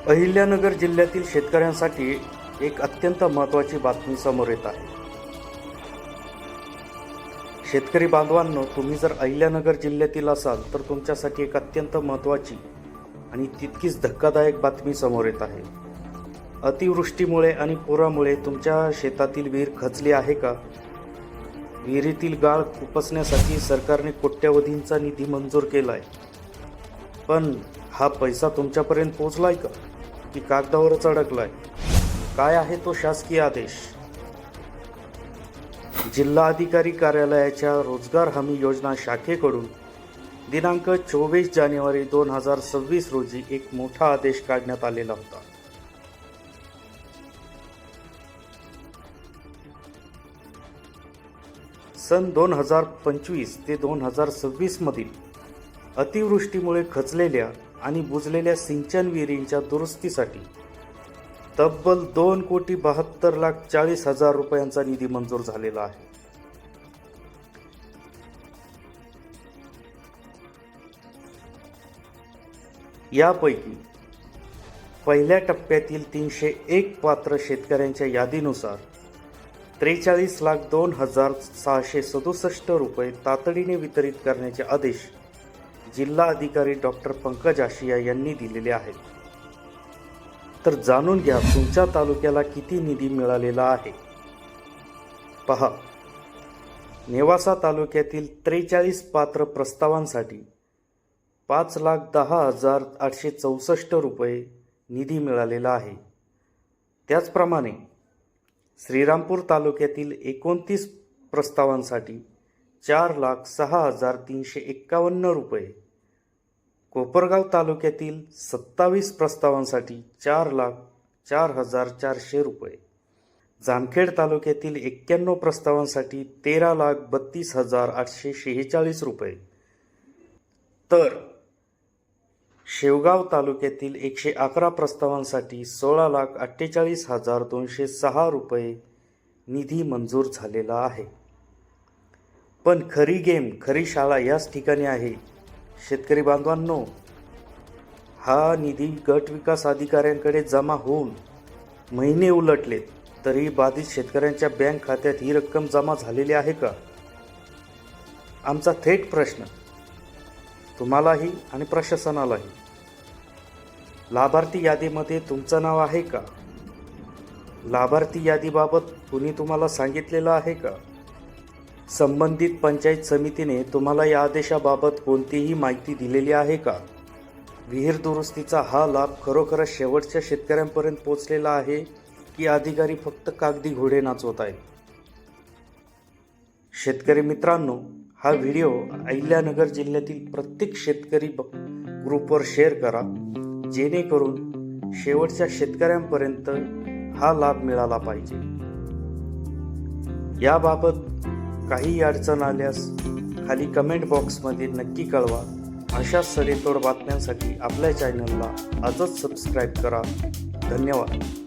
अहिल्यानगर जिल्ह्यातील शेतकऱ्यांसाठी एक अत्यंत महत्त्वाची बातमी समोर येत आहे। शेतकरी बांधवांनो, तुम्ही जर अहिल्यानगर जिल्ह्यातील असाल तर तुमच्यासाठी एक अत्यंत महत्त्वाची आणि तितकीच धक्कादायक बातमी समोर येत आहे। अतिवृष्टीमुळे आणि पुरामुळे तुमच्या शेतातील विहीर खचली आहे का? विहिरीतील गाळ खुपसण्यासाठी सरकारने कोट्यवधींचा निधी मंजूर केलाय, पण हा पैसा तुमच्यापर्यंत पोहोचलाय का की कागदावरच अडकलाय? काय आहे तो शासकीय आदेश? जिल्हा अधिकारी कार्यालयाच्या रोजगार हमी योजना शाखेकडून दिनांक 24 जानेवारी 2026 रोजी एक मोठा आदेश काढण्यात आलेला होता। सन 2025 ते 2026 मधील अतिवृष्टीमुळे खचलेल्या आणि बुजलेल्या सिंचन विहिरींच्या दुरुस्तीसाठी तब्बल 2,72,40,000 रुपयांचा निधी मंजूर झालेला आहे। यापैकी पहिल्या टप्प्यातील 301 पात्र शेतकऱ्यांच्या यादीनुसार 43,02,667 रुपये तातडीने वितरित करण्याचे आदेश जिल्हा अधिकारी डॉक्टर पंकज आशिया यांनी दिलेले आहेत। तर जाणून घ्या तुमच्या तालुक्याला किती निधी मिळालेला आहे। पहा, नेवासा तालुक्यातील 43 पात्र प्रस्तावांसाठी 5,10,864 रुपये निधी मिळालेला आहे। त्याचप्रमाणे श्रीरामपूर तालुक्यातील 29 प्रस्तावांसाठी 4,06,351 रुपये, कोपरगाव तालुक्यातील 27 प्रस्तावांसाठी 4,04,400 रुपये, जामखेड तालुक्यातील 91 प्रस्तावांसाठी 13,32,846 रुपये, तर शेवगाव तालुक्यातील 111 प्रस्तावांसाठी 16,48,206 रुपये निधी मंजूर झालेला आहे। पण खरी गेम, खरी शाळा याच ठिकाणी आहे। शेतकरी बांधवांनो, हा निधी गट विकास अधिकाऱ्यांकडे जमा होऊन महिने उलटले तरी बाधित शेतकऱ्यांच्या बँक खात्यात ही रक्कम जमा झालेली आहे का? आमचा थेट प्रश्न तुम्हालाही आणि प्रशासनालाही, लाभार्थी यादीमध्ये तुमचं नाव आहे का? लाभार्थी यादीबाबत कुणी तुम्हाला सांगितलेलं आहे का? संबंधित पंचायत समितीने तुम्हाला या आदेशाबाबत कोणतीही माहिती दिलेली आहे का? विहीर दुरुस्तीचा हा लाभ खरोखरच शेवटच्या शेतकऱ्यांपर्यंत पोहोचलेला आहे की अधिकारी फक्त कागदी घोडे नाचवत आहेत? शेतकरी मित्रांनो, हा व्हिडिओ अहिल्यानगर जिल्ह्यातील प्रत्येक शेतकरी ग्रुपवर शेअर करा, जेणेकरून शेवटच्या शेतकऱ्यांपर्यंत हा लाभ मिळाला पाहिजे। याबाबत काही अडचण आल्यास खाली कमेंट बॉक्समध्ये नक्की कळवा। अशा सडेतोड बातम्यांसाठी आपल्या चॅनलला आजच सबस्क्राईब करा। धन्यवाद।